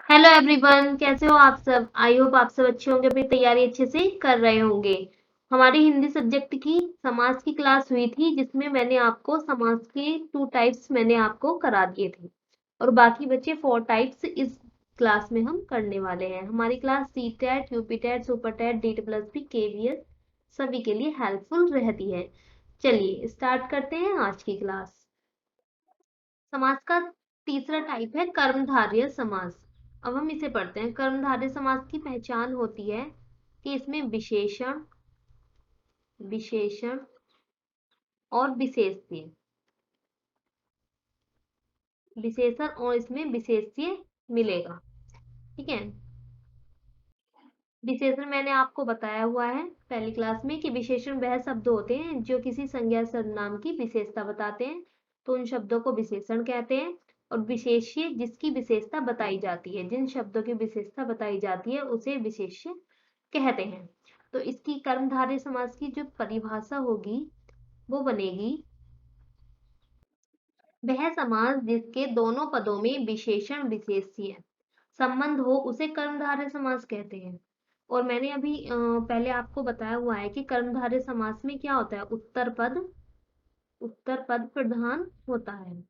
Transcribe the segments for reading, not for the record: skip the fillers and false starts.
Hello everyone, कैसे हो आप सब। आई होप आप सब अच्छे होंगे, अपनी तैयारी अच्छे से कर रहे होंगे। हमारी हिंदी सब्जेक्ट की समास की क्लास हुई थी, जिसमें मैंने आपको समास के 2 टाइप्स मैंने आपको करा दिए थे और बाकी बचे 4 टाइप्स इस क्लास में हम करने वाले हैं। हमारी class C TET, UP TET, super TET, DEET+B, KVS सभी के लिए हेल्पफुल रहती है। चलिए स्टार्ट करते हैं आज की क्लास। समास का तीसरा टाइप है कर्मधारय समास। अब हम इसे पढ़ते हैं। कर्मधारय समास की पहचान होती है कि इसमें विशेषण, विशेषण और विशेष्य, विशेषण और इसमें विशेष्य मिलेगा। ठीक है। विशेषण मैंने आपको बताया हुआ है पहली क्लास में कि विशेषण वह शब्द होते हैं जो किसी संज्ञा सर्वनाम की विशेषता बताते हैं, तो उन शब्दों को विशेषण कहते हैं। और विशेष्य जिसकी विशेषता बताई जाती है, जिन शब्दों की विशेषता बताई जाती है उसे विशेष्य कहते हैं। तो इसकी कर्मधारय समास की जो परिभाषा होगी वो बनेगी, वह समास जिसके दोनों पदों में विशेषण विशेष्य संबंध हो उसे कर्मधारय समास कहते हैं। और मैंने अभी पहले आपको बताया हुआ है कि कर्मधारय समास में क्या होता है, उत्तर पद प्रधान होता है।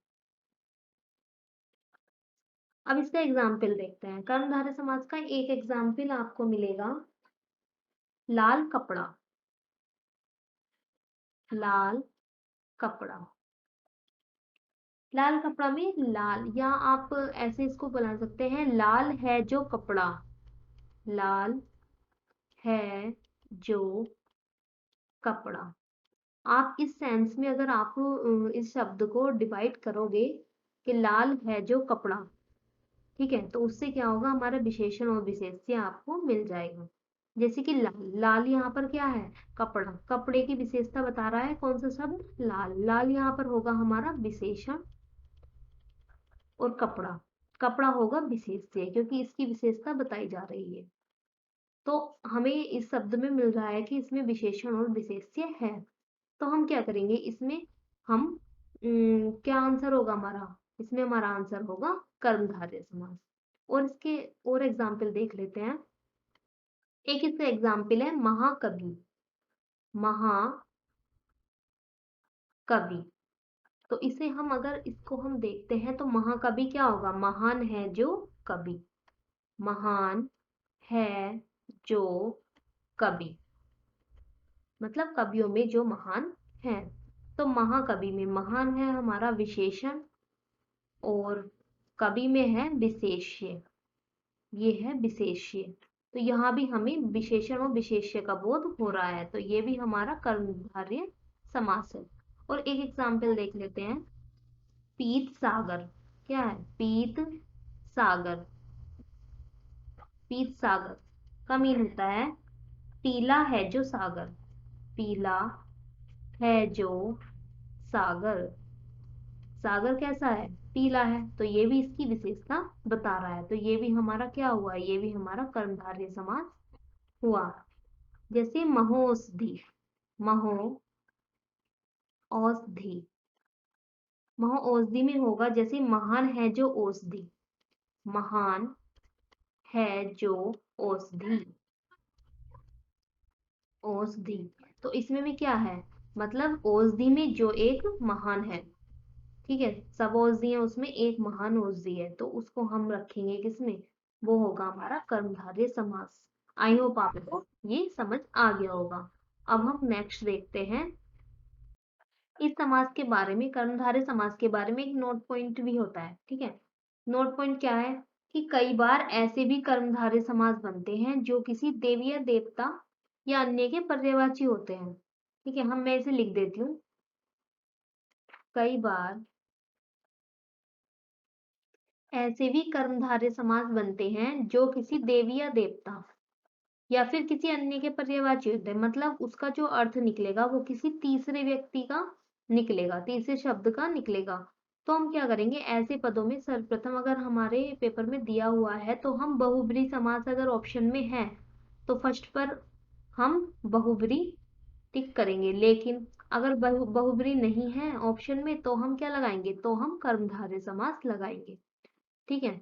अब इसका एग्जाम्पल देखते हैं। कर्मधारय समास का एक एग्जाम्पल आपको मिलेगा, लाल कपड़ा। लाल कपड़ा, लाल कपड़ा में लाल, या आप ऐसे इसको बना सकते हैं, लाल है जो कपड़ा। लाल है जो कपड़ा। आप इस सेंस में अगर आप इस शब्द को डिवाइड करोगे कि लाल है जो कपड़ा, ठीक है, तो उससे क्या होगा, हमारा विशेषण और विशेष्य आपको मिल जाएगा। जैसे कि लाल, लाल यहाँ पर क्या है, कपड़ा, कपड़े की विशेषता बता रहा है कौन सा शब्द, लाल। लाल यहाँ पर होगा हमारा विशेषण और कपड़ा, कपड़ा होगा विशेष्य, क्योंकि इसकी विशेषता बताई जा रही है। तो हमें इस शब्द में मिल रहा है कि इसमें विशेषण और विशेष्य है। तो हम क्या करेंगे इसमें, हम क्या आंसर होगा हमारा, इसमें हमारा आंसर होगा कर्मधारय समास। और इसके और एग्जाम्पल देख लेते हैं। एक इसका एग्जाम्पल है महाकवि। महाकवि, तो इसे हम अगर इसको हम देखते हैं तो महाकवि क्या होगा, महान है जो कवि। महान है जो कवि, मतलब कवियों में जो महान है। तो महाकवि में महान है हमारा विशेषण और कवि में है विशेष्य, ये है विशेष्य। तो यहाँ भी हमें विशेषण और विशेष्य का बोध हो रहा है, तो ये भी हमारा कर्मधारय समास है। और एक एग्जाम्पल देख लेते हैं, पीत सागर। क्या है, पीत सागर। पीत सागर का मीन होता है पीला है जो सागर। पीला है जो सागर, सागर कैसा है, पीला है, तो ये भी इसकी विशेषता बता रहा है। तो ये भी हमारा क्या हुआ, ये भी हमारा कर्मधारय समास हुआ। जैसे महोषधि, महोषधि, महोषधि में होगा जैसे महान है जो औषधि। महान है जो औषधि, औषधि, तो इसमें भी क्या है, मतलब औषधि में जो एक महान है। ठीक है, सब औषधि है उसमें एक महान औषधि है, तो उसको हम रखेंगे किसमें, वो होगा हमारा कर्मधारय समास। आई होप आपको ये समझ आ गया होगा। अब हम नेक्स्ट देखते हैं इस समास के बारे में। कर्मधारय समास के बारे में एक नोट पॉइंट भी होता है। ठीक है, नोट पॉइंट क्या है कि कई बार ऐसे भी कर्मधारय समास बनते हैं जो किसी देवी या देवता या अन्य के पर्यायवाची होते हैं। ठीक है, मैं इसे लिख देती हूँ। कई बार ऐसे भी कर्मधारय समास बनते हैं जो किसी देवी या देवता या फिर किसी अन्य के पर्यायवाची होते हैं, मतलब उसका जो अर्थ निकलेगा वो किसी तीसरे व्यक्ति का निकलेगा, तीसरे शब्द का निकलेगा। तो हम क्या करेंगे, ऐसे पदों में सर्वप्रथम अगर हमारे पेपर में दिया हुआ है तो हम बहुब्री समास अगर ऑप्शन में है तो फर्स्ट पर हम बहुब्री टिक करेंगे, लेकिन अगर बहुब्री नहीं है ऑप्शन में तो हम क्या लगाएंगे, तो हम कर्मधारय समास लगाएंगे। ठीक है,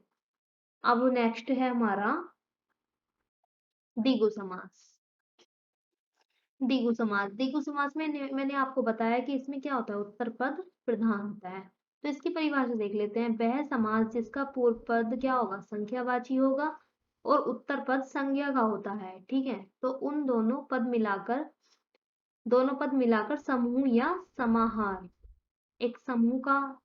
अब नेक्स्ट है हमारा द्विगु समास। द्विगु समास में मैंने आपको बताया कि इसमें क्या होता है, उत्तर पद प्रधान होता है। तो इसकी परिभाषा देख लेते हैं। वह समास जिसका पूर्व पद क्या होगा, संख्यावाची होगा और उत्तर पद संज्ञा का होता है। ठीक है, तो उन दोनों पद मिलाकर समूह या समाहार, एक समूह का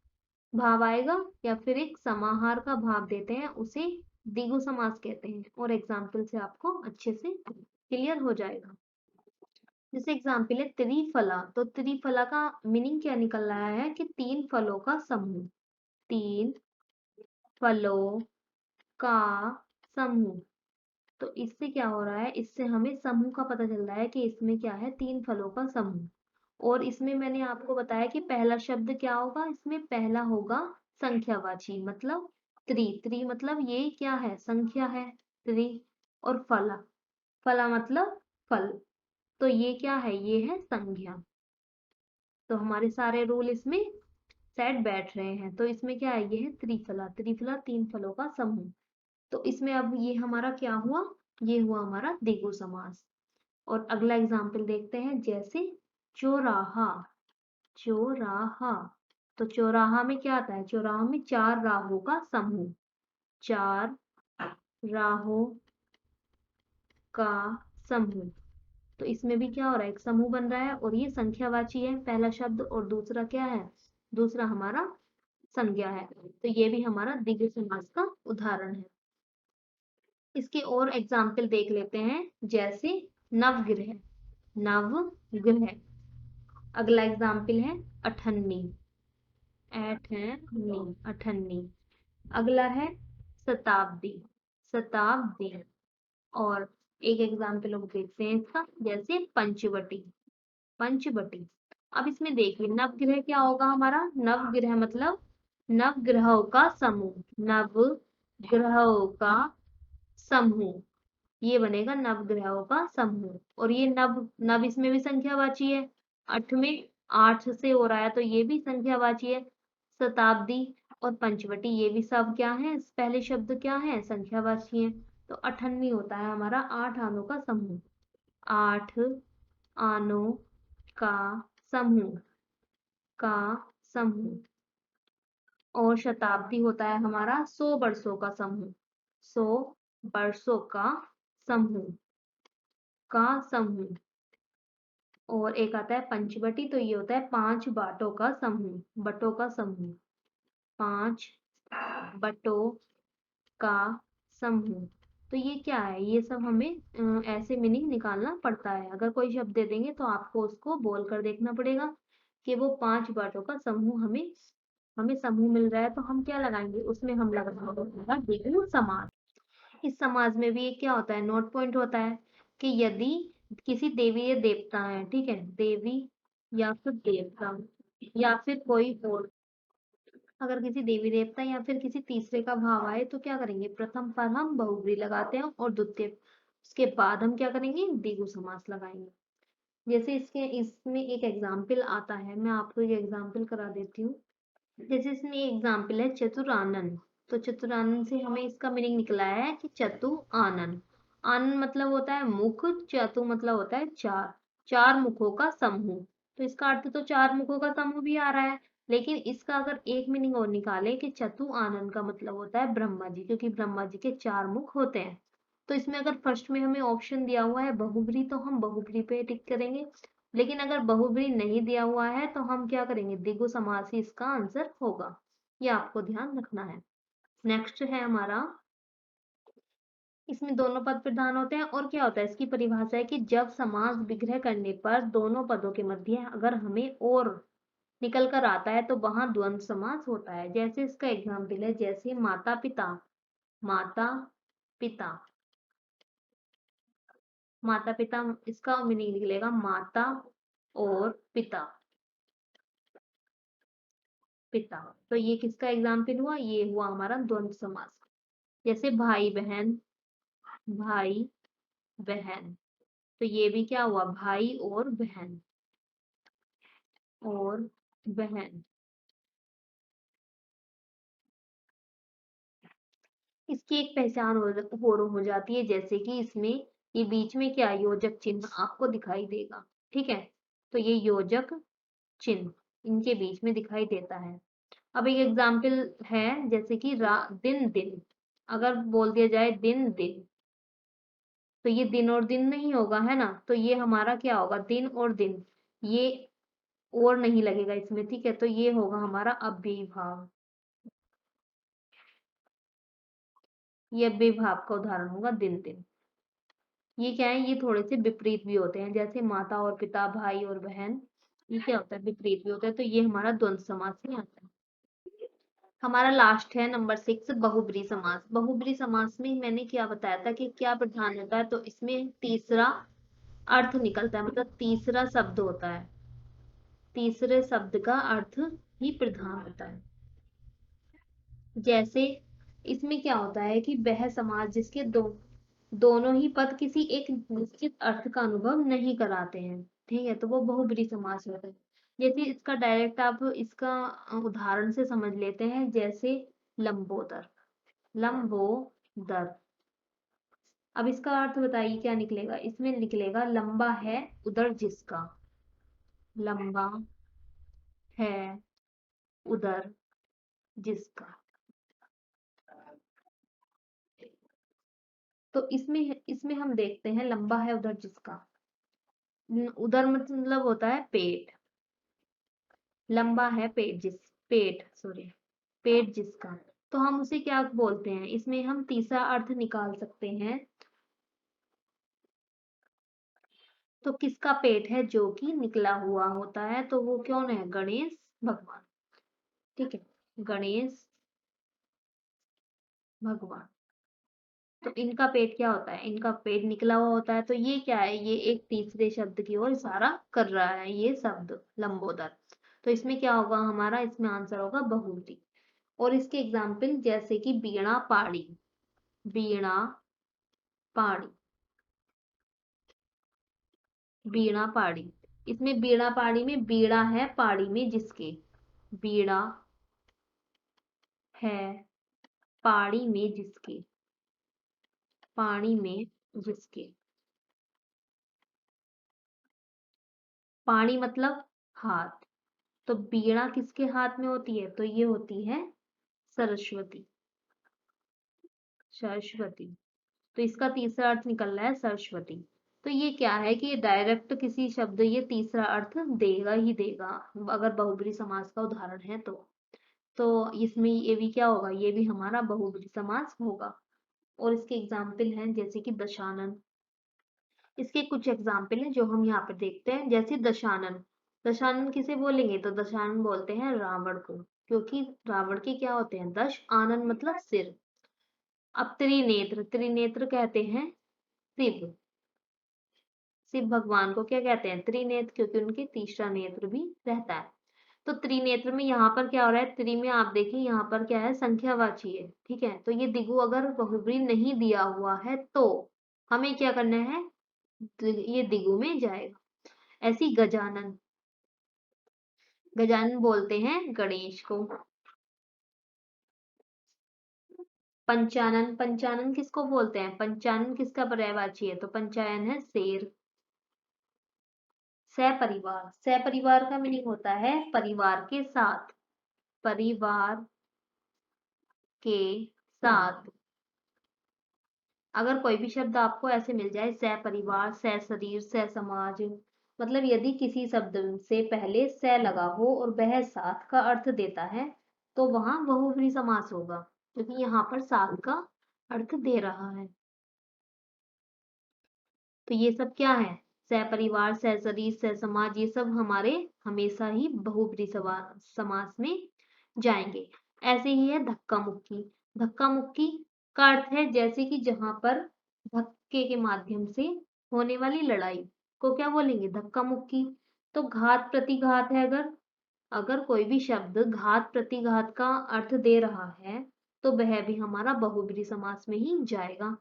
भाव आएगा या फिर एक समाहार का भाव देते हैं, उसे द्विगु समास कहते हैं। और एग्जाम्पल से आपको अच्छे से क्लियर हो जाएगा। जैसे एग्जाम्पल है त्रिफला, तो त्रिफला का मीनिंग क्या निकल रहा है कि तीन फलों का समूह, तीन फलों का समूह। तो इससे क्या हो रहा है, इससे हमें समूह का पता चल रहा है कि इसमें क्या है, तीन फलों का समूह। और इसमें मैंने आपको बताया कि पहला शब्द क्या होगा, इसमें पहला होगा संख्यावाची, मतलब त्रि, त्रि मतलब ये क्या है, संख्या है त्रि। और फला, फला मतलब फल, तो ये क्या है, ये है संज्ञा। तो हमारे सारे रूल इसमें सेट बैठ रहे हैं। तो इसमें क्या है, ये है त्रिफला, त्रिफला तीन फलों का समूह। तो इसमें अब ये हमारा क्या हुआ, ये हुआ हमारा द्विगु समास। और अगला एग्जाम्पल देखते हैं, जैसे चौराहा, चौराहा। तो चौराहा में क्या आता है, चौराहा में चार राहों का समूह, चार राहों का समूह। तो इसमें भी क्या हो रहा है, एक समूह बन रहा है और ये संख्यावाची है पहला शब्द, और दूसरा क्या है, दूसरा हमारा संज्ञा है। तो ये भी हमारा द्विगु समास का उदाहरण है। इसके और एग्जाम्पल देख लेते हैं, जैसे नवग्रह, नवग्रह। अगला एग्जाम्पल है अठन्नी, अठन्नी, अठन्नी। अगला है शताब्दी, शताब्दी। और एक एग्जाम्पल हम देखते हैं इसका, जैसे पंचवटी, पंचवटी। अब इसमें देखिए नवग्रह क्या होगा हमारा, नवग्रह मतलब नवग्रहों का समूह, नवग्रहों का समूह, ये बनेगा नवग्रहों का समूह। और ये नव, नव इसमें भी संख्यावाची है, अठ में आठ से हो रहा है तो ये भी संख्यावाची है। शताब्दी और पंचवटी ये भी सब क्या है, पहले शब्द क्या है, संख्यावाची है। तो अठन्नी होता है हमारा आठ आनों का समूह, आठ आनों का समूह, का समूह। और शताब्दी होता है हमारा 100 वर्षों का समूह, 100 वर्षों का समूह, का समूह। और एक आता है पंचवटी, तो ये होता है 5 बाटों का समूह, बटों का समूह, 5 बटों का समूह। तो ये क्या है, ये सब हमें ऐसे मीनिंग निकालना पड़ता है। अगर कोई शब्द दे देंगे तो आपको उसको बोल कर देखना पड़ेगा कि वो 5 बाटों का समूह, हमें हमें समूह मिल रहा है तो हम क्या लगाएंगे, उसमें हम लगाएंगे द्विगु समास। इस समाज में भी एक क्या होता है, नोट पॉइंट होता है कि यदि किसी देवी या देवता है, ठीक है, देवी या फिर देवता या फिर कोई और, अगर किसी देवी देवता या फिर किसी तीसरे का भाव आए तो क्या करेंगे, प्रथम पर हम बहुव्रीहि लगाते हैं और द्वितीय, उसके बाद हम क्या करेंगे, द्विगु समास लगाएंगे। जैसे इसके इसमें एक एग्जाम्पल आता है, मैं आपको एक एग्जाम्पल करा देती हूँ। जैसे इसमें एग्जाम्पल है चतुरानन। तो चतुरानन से हमें इसका मीनिंग निकला है कि चतु आनन, आनन मतलब होता है मुख, चतु मतलब होता है चार, चार मुखों का समूह। तो इसका अर्थ तो चार मुखों का समूह भी आ रहा है, लेकिन इसका अगर एक मीनिंग और निकाले कि चतु आनन का मतलब होता है ब्रह्मा जी, क्योंकि ब्रह्मा जी के चार मुख होते हैं। तो इसमें अगर फर्स्ट में हमें ऑप्शन दिया हुआ है बहुव्रीहि, तो हम बहुव्रीहि पे टिक करेंगे। लेकिन अगर बहुव्रीहि नहीं दिया हुआ है तो हम क्या करेंगे, द्विगु समास ही इसका आंसर होगा। ये आपको ध्यान रखना है। नेक्स्ट है हमारा, इसमें दोनों पद प्रधान होते हैं। और क्या होता है, इसकी परिभाषा है कि जब समास विग्रह करने पर दोनों पदों के मध्य अगर हमें और निकल कर आता है तो वहां द्वंद्व समास होता है। जैसे इसका एग्जाम्पल है, जैसे माता पिता, माता पिता, माता पिता, इसका मीनिंग निकलेगा माता और पिता, पिता। तो ये किसका एग्जाम्पल हुआ, ये हुआ हमारा द्वंद्व समास। जैसे भाई बहन, भाई बहन। तो ये भी क्या हुआ, भाई और बहन, और बहन। इसकी एक पहचान हो जाती है, जैसे कि इसमें ये बीच में क्या योजक चिन्ह आपको दिखाई देगा। ठीक है, तो ये योजक चिन्ह इनके बीच में दिखाई देता है। अब एक एग्जाम्पल है, जैसे कि दिन दिन, अगर बोल दिया जाए दिन दिन, तो ये दिन और दिन नहीं होगा, है ना, तो ये हमारा क्या होगा, दिन और दिन, ये और नहीं लगेगा इसमें। ठीक है, तो ये होगा हमारा अव्ययी भाव, ये अव्ययी भाव का उदाहरण होगा दिन दिन। ये क्या है, ये थोड़े से विपरीत भी होते हैं, जैसे माता और पिता, भाई और बहन, ये क्या होता है, विपरीत भी होता है, तो ये हमारा द्वंद्व समास में आता है। हमारा लास्ट है नंबर 6, बहुब्री समास। बहुब्री समास में मैंने क्या बताया था कि क्या प्रधान होता है, तो इसमें तीसरा अर्थ निकलता है, मतलब तीसरा शब्द होता है, तीसरे शब्द का अर्थ ही प्रधान होता है। जैसे इसमें क्या होता है कि वह समाज जिसके दोनों ही पद किसी एक निश्चित अर्थ का अनुभव नहीं कराते हैं, ठीक है, तो वो बहुब्री समास होता है। जैसे इसका डायरेक्ट आप इसका उदाहरण से समझ लेते हैं, जैसे लंबोदर, लंबोदर। अब इसका अर्थ बताइए क्या निकलेगा, इसमें निकलेगा लंबा है उदर जिसका, लंबा है उदर जिसका। तो इसमें इसमें हम देखते हैं लंबा है उधर जिसका, उधर मतलब होता है पेट, लंबा है पेट सॉरी, पेट जिसका, तो हम उसे क्या बोलते हैं, इसमें हम तीसरा अर्थ निकाल सकते हैं। तो किसका पेट है, जो कि निकला हुआ होता है, तो वो कौन है, गणेश भगवान। ठीक है, गणेश भगवान। तो इनका पेट क्या होता है, इनका पेट निकला हुआ होता है, तो ये क्या है, ये एक तीसरे शब्द की ओर इशारा कर रहा है, ये शब्द लंबोदर। तो इसमें क्या होगा हमारा, इसमें आंसर होगा बहुव्रीहि। और इसके एग्जाम्पल जैसे कि बीणा पाड़ी, बीणा पाड़ी, बीणा पाड़ी। इसमें बीणा पाड़ी में बीड़ा है पाड़ी में जिसके, बीड़ा है पाड़ी में जिसके, पानी में जिसके, पानी मतलब हाथ, तो बीड़ा किसके हाथ में होती है, तो ये होती है सरस्वती, सरस्वती। तो इसका तीसरा अर्थ निकल रहा है सरस्वती। तो ये क्या है कि ये डायरेक्ट किसी शब्द, ये तीसरा अर्थ देगा ही देगा, अगर बहुब्री समास का उदाहरण है तो इसमें ये भी क्या होगा, ये भी हमारा बहुब्री समास होगा। और इसके एग्जाम्पल हैं जैसे कि दशानन, इसके कुछ एग्जाम्पल हैं जो हम यहाँ पर देखते हैं, जैसे दशानन, दशानन किसे बोलेंगे, तो दशानन बोलते हैं रावण को, क्योंकि रावण के क्या होते हैं, दश आनन मतलब सिर। अब त्रिनेत्र, त्रिनेत्र कहते हैं शिव, शिव भगवान को क्या कहते हैं, त्रिनेत्र, क्योंकि उनके तीसरा नेत्र भी रहता है। तो त्रिनेत्र में यहाँ पर क्या हो रहा है, त्रि में आप देखिए यहाँ पर क्या है, संख्यावाची है, ठीक है, तो ये दिगु अगर बहुब्री नहीं दिया हुआ है तो हमें क्या करना है, ये दिगु में जाएगा। ऐसी गजानन, गजानन बोलते हैं गणेश को। पंचानन, पंचानन किसको बोलते हैं, पंचानन किसका पर्यायवाची है, तो पंचायन है शेर। सपरिवार, सपरिवार का मीनिंग होता है परिवार के साथ, परिवार के साथ। अगर कोई भी शब्द आपको ऐसे मिल जाए, सपरिवार, सशरीर, ससमाज, मतलब यदि किसी शब्द से पहले स लगा हो और वह साथ का अर्थ देता है, तो वहां बहुव्रीहि समास होगा, क्योंकि यहाँ पर साथ का अर्थ दे रहा है। तो ये सब क्या है, सपरिवार, सशरीर, ससमाज, ये सब हमारे हमेशा ही बहुब्रीहि समास में जाएंगे। ऐसे ही है धक्का मुक्की, धक्का मुक्की का अर्थ है जैसे कि जहां पर धक्के के माध्यम से होने वाली लड़ाई को क्या बोलेंगे, धक्का मुक्की। तो घात प्रतिघात है, अगर अगर कोई भी शब्द घात प्रतिघात का अर्थ दे रहा है, तो वह भी हमारा बहुब्रीहि समास में ही जाएगा।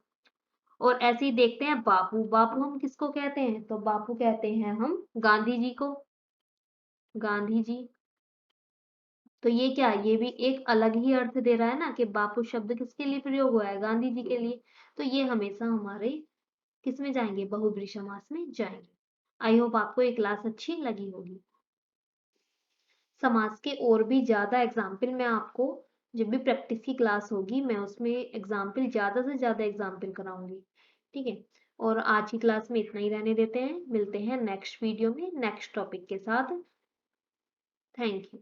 और ऐसे ही देखते हैं बापू, बापू हम किसको कहते हैं, तो बापू कहते हैं हम गांधी जी को, गांधी जी। तो ये क्या, ये भी एक अलग ही अर्थ दे रहा है ना कि बापू शब्द किसके लिए प्रयोग हुआ है, गांधी जी के लिए। तो ये हमेशा हमारे किस में जाएंगे, बहुब्रीहि समास में जाएंगे। आई होप आपको ये क्लास अच्छी लगी होगी। समास के और भी ज्यादा एग्जाम्पल मैं आपको, जब भी प्रैक्टिस की क्लास होगी मैं उसमें एग्जाम्पल, ज्यादा से ज्यादा एग्जाम्पल कराऊंगी। ठीक है, और आज की क्लास में इतना ही रहने देते हैं, मिलते हैं नेक्स्ट वीडियो में नेक्स्ट टॉपिक के साथ। Thank you.